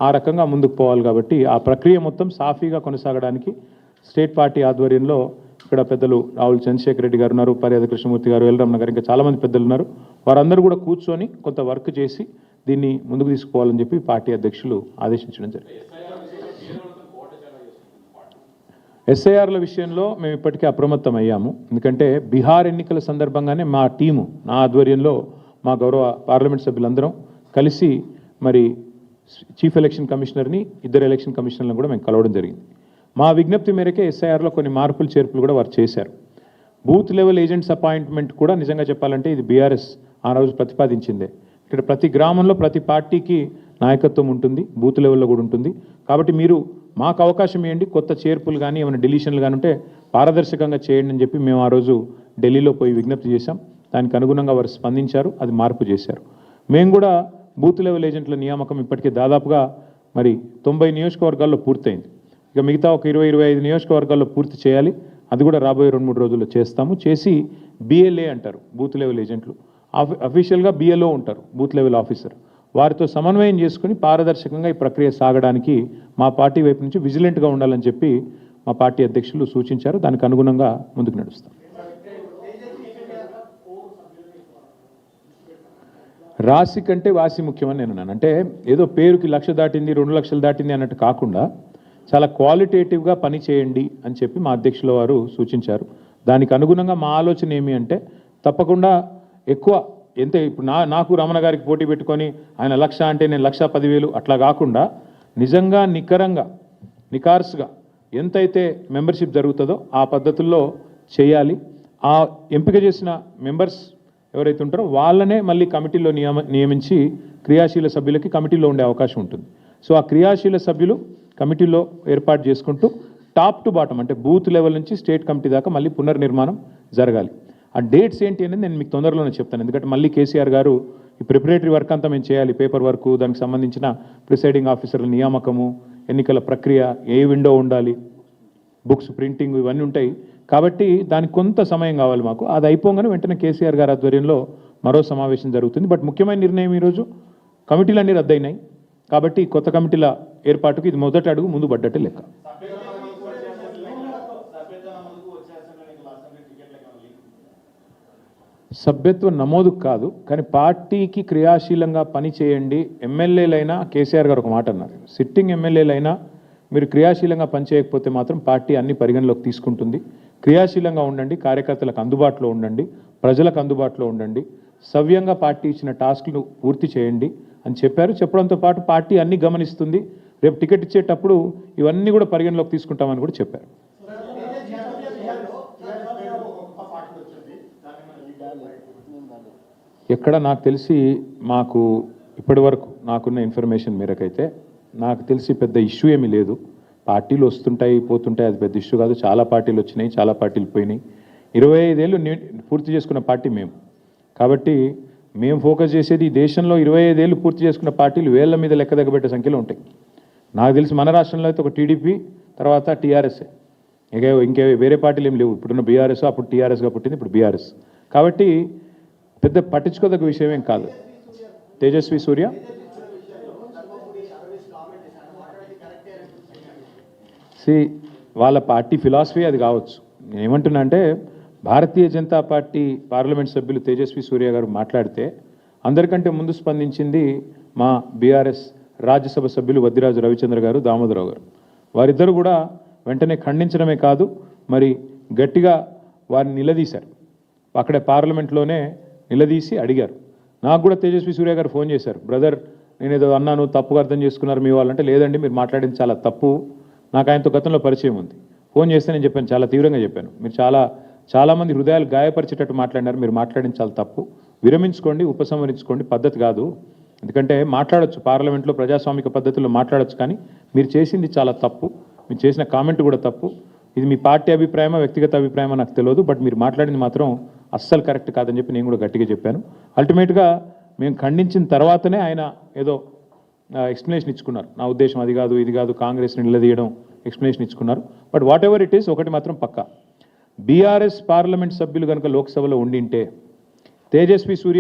ఆ రకంగా ముందుకు పోవాలి. కాబట్టి ఆ ప్రక్రియ మొత్తం సాఫీగా కొనసాగడానికి స్టేట్ పార్టీ ఆధ్వర్యంలో ఇక్కడ పెద్దలు రావుల చంద్రశేఖర్ రెడ్డి గారు ఉన్నారు, పర్యాద కృష్ణమూర్తి గారు, ఎల్రమణ గారు, ఇంకా చాలామంది పెద్దలు ఉన్నారు. వారందరూ కూడా కూర్చొని కొంత వర్క్ చేసి దీన్ని ముందుకు తీసుకుపోవాలని చెప్పి పార్టీ అధ్యక్షులు ఆదేశించడం జరిగింది. ఎస్ఐఆర్ల విషయంలో మేము ఇప్పటికే అప్రమత్తం అయ్యాము. ఎందుకంటే బీహార్ ఎన్నికల సందర్భంగానే మా టీము, నా ఆధ్వర్యంలో మా గౌరవ పార్లమెంట్ సభ్యులందరం కలిసి మరి చీఫ్ ఎలక్షన్ కమిషనర్ని, ఇద్దరు ఎలక్షన్ కమిషనర్లను కూడా మేము కలవడం జరిగింది. మా విజ్ఞప్తి మేరకే ఎస్ఐఆర్లో కొన్ని మార్పులు చేర్పులు కూడా వారు చేశారు. బూత్ లెవెల్ ఏజెంట్స్ అపాయింట్మెంట్ కూడా నిజంగా చెప్పాలంటే ఇది బీఆర్ఎస్ ఆ రోజు ప్రతిపాదించిందే. ఇక్కడ ప్రతి గ్రామంలో ప్రతి పార్టీకి నాయకత్వం ఉంటుంది, బూత్ లెవెల్లో కూడా ఉంటుంది. కాబట్టి మీరు మాకు అవకాశం ఇవ్వండి, కొత్త చేర్పులు కానీ ఏమైనా డిలీషన్లు కానీ ఉంటే పారదర్శకంగా చేయండి అని చెప్పి మేము ఆ రోజు ఢిల్లీలో పోయి విజ్ఞప్తి చేశాం. దానికి అనుగుణంగా వారు స్పందించారు, అది మార్పు చేశారు. మేము కూడా బూత్ లెవెల్ ఏజెంట్ల నియామకం ఇప్పటికే దాదాపుగా మరి 90 నియోజకవర్గాల్లో పూర్తయింది. ఇక మిగతా ఒక 20-25 నియోజకవర్గాల్లో పూర్తి చేయాలి. అది కూడా రాబోయే 2-3 రోజుల్లో చేస్తాము. చేసి BLA అంటారు బూత్ లెవెల్ ఏజెంట్లు, అఫీషియల్గా BLO ఉంటారు బూత్ లెవెల్ ఆఫీసర్. వారితో సమన్వయం చేసుకుని పారదర్శకంగా ఈ ప్రక్రియ సాగడానికి మా పార్టీ వైపు నుంచి విజిలెంట్గా ఉండాలని చెప్పి మా పార్టీ అధ్యక్షులు సూచించారు. దానికి అనుగుణంగా ముందుకు నడుస్తాం. రాశి కంటే వాసి ముఖ్యమని నేను అన్నాను. అంటే ఏదో పేరుకి 1,00,000 దాటింది, 2 లక్షలు దాటింది అన్నట్టు కాకుండా చాలా క్వాలిటేటివ్గా పని చేయండి అని చెప్పి మా అధ్యక్షుల వారు సూచించారు. దానికి అనుగుణంగా మా ఆలోచన ఏమి అంటే తప్పకుండా ఎక్కువ ఎంత ఇప్పుడు నాకు రమణ గారికి పోటీ పెట్టుకొని ఆయన 1,00,000 అంటే నేను 1,10,000 అట్లా కాకుండా నిజంగా నికరంగా నికార్స్గా ఎంతైతే మెంబర్షిప్ జరుగుతుందో ఆ పద్ధతుల్లో చేయాలి. ఆ ఎంపిక చేసిన మెంబర్స్ ఎవరైతే ఉంటారో వాళ్ళనే మళ్ళీ కమిటీలో నియమించి క్రియాశీల సభ్యులకి కమిటీలో ఉండే అవకాశం ఉంటుంది. సో ఆ క్రియాశీల సభ్యులు కమిటీలో ఏర్పాటు చేసుకుంటూ టాప్ టు బాటం అంటే బూత్ లెవెల్ నుంచి స్టేట్ కమిటీ దాకా మళ్ళీ పునర్నిర్మాణం జరగాలి. ఆ డేట్స్ ఏంటి అనేది నేను మీకు తొందరలోనే చెప్తాను. ఎందుకంటే మళ్ళీ కేసీఆర్ గారు ఈ ప్రిపరేటరీ వర్క్ అంతా మేము చేయాలి, పేపర్ వర్క్, దానికి సంబంధించిన ప్రిసైడింగ్ ఆఫీసర్ల నియామకము, ఎన్నికల ప్రక్రియ, ఏ విండో ఉండాలి, బుక్స్ ప్రింటింగ్, ఇవన్నీ ఉంటాయి. కాబట్టి దానికి కొంత సమయం కావాలి మాకు. అది అయిపోగానే వెంటనే కేసీఆర్ గారి ఆధ్వర్యంలో మరో సమావేశం జరుగుతుంది. బట్ ముఖ్యమైన నిర్ణయం ఈరోజు కమిటీలన్నీ రద్దయినాయి. కాబట్టి కొత్త కమిటీల ఏర్పాటుకు ఇది మొదటి అడుగు ముందు పడ్డట్టే లెక్క. సభ్యత్వ నమోదు కాదు, కానీ పార్టీకి క్రియాశీలంగా పని చేయండి. ఎమ్మెల్యేలైనా కేసీఆర్ గారు ఒక మాట అన్నారు, సిట్టింగ్ ఎమ్మెల్యేలైనా మీరు క్రియాశీలంగా పనిచేయకపోతే మాత్రం పార్టీ అన్ని పరిగణలోకి తీసుకుంటుంది. క్రియాశీలంగా ఉండండి, కార్యకర్తలకు అందుబాటులో ఉండండి, ప్రజలకు అందుబాటులో ఉండండి, సవ్యంగా పార్టీ ఇచ్చిన టాస్క్లు పూర్తి చేయండి అని చెప్పారు. చెప్పడంతో పాటు పార్టీ అన్ని గమనిస్తుంది, రేపు టికెట్ ఇచ్చేటప్పుడు ఇవన్నీ కూడా పరిగణలోకి తీసుకుంటామని కూడా చెప్పారు. ఎక్కడ నాకు తెలిసి మాకు ఇప్పటి వరకు నాకున్న ఇన్ఫర్మేషన్ మేరకైతే నాకు తెలిసి పెద్ద ఇష్యూ ఏమీ లేదు. పార్టీలు వస్తుంటాయి పోతుంటాయి, అది పెద్ద ఇష్యూ కాదు. చాలా పార్టీలు వచ్చినాయి, చాలా పార్టీలు పోయినాయి. 25 ఏళ్ళు పూర్తి చేసుకున్న పార్టీ మేము. కాబట్టి మేము ఫోకస్ చేసేది ఈ దేశంలో 25 ఏళ్ళు పూర్తి చేసుకున్న పార్టీలు వేళ్ల మీద లెక్క దగ్గబెట్టే సంఖ్యలో ఉంటాయి. నాకు తెలిసి మన రాష్ట్రంలో అయితే ఒక టీడీపీ, తర్వాత టీఆర్ఎస్ఏ, ఇంకే వేరే పార్టీలు ఏం లేవు. ఇప్పుడున్న బీఆర్ఎస్, అప్పుడు టీఆర్ఎస్గా పుట్టింది, ఇప్పుడు బీఆర్ఎస్. కాబట్టి పెద్ద పట్టించుకోదగ్గ విషయం ఏం కాదు. తేజస్వి సూర్య వాళ్ళ పార్టీ ఫిలాసఫీ అది కావచ్చు. నేను ఏమంటున్నా అంటే భారతీయ జనతా పార్టీ పార్లమెంట్ సభ్యులు తేజస్వి సూర్య గారు మాట్లాడితే అందరికంటే ముందు స్పందించింది మా బీఆర్ఎస్ రాజ్యసభ సభ్యులు వద్దిరాజు రవిచంద్ర గారు, దామోదరరావు గారు. వారిద్దరు కూడా వెంటనే ఖండించడమే కాదు, మరి గట్టిగా వారిని నిలదీశారు. అక్కడే పార్లమెంట్లోనే నిలదీసి అడిగారు. నాకు కూడా తేజస్వి సూర్య గారు ఫోన్ చేశారు, బ్రదర్ నేను ఏదో అన్నాను, తప్పుగా అర్థం చేసుకున్నారు మీ వాళ్ళంటే. లేదండి, మీరు మాట్లాడింది చాలా తప్పు, నాకు ఆయనతో గతంలో పరిచయం ఉంది. ఫోన్ చేస్తే నేను చెప్పాను, చాలా తీవ్రంగా చెప్పాను, మీరు చాలామంది హృదయాలు గాయపరిచేటట్టు మాట్లాడినారు, మీరు మాట్లాడింది చాలా తప్పు, విరమించుకోండి, ఉపసంహరించుకోండి, పద్ధతి కాదు. ఎందుకంటే మాట్లాడొచ్చు, పార్లమెంట్లో ప్రజాస్వామిక పద్ధతుల్లో మాట్లాడొచ్చు, కానీ మీరు చేసింది చాలా తప్పు, మీరు చేసిన కామెంట్ కూడా తప్పు. ఇది మీ పార్టీ అభిప్రాయమా వ్యక్తిగత అభిప్రాయమా నాకు తెలియదు, బట్ మీరు మాట్లాడింది మాత్రం అస్సలు కరెక్ట్ కాదని చెప్పి నేను కూడా గట్టిగా చెప్పాను. అల్టిమేట్గా మేము ఖండించిన తర్వాతనే ఆయన ఏదో ఎక్స్ప్లెనేషన్ ఇచ్చుకున్నారు. నా ఉద్దేశం అది కాదు, ఇది కాదు, కాంగ్రెస్ని నిలదీయడం ఎక్స్ప్లెనేషన్ ఇచ్చుకున్నారు. But whatever it is, ఒకటి మాత్రం పక్కా, బీఆర్ఎస్ పార్లమెంట్ సభ్యులు కనుక లోక్సభలో ఉండింటే తేజస్వి సూర్య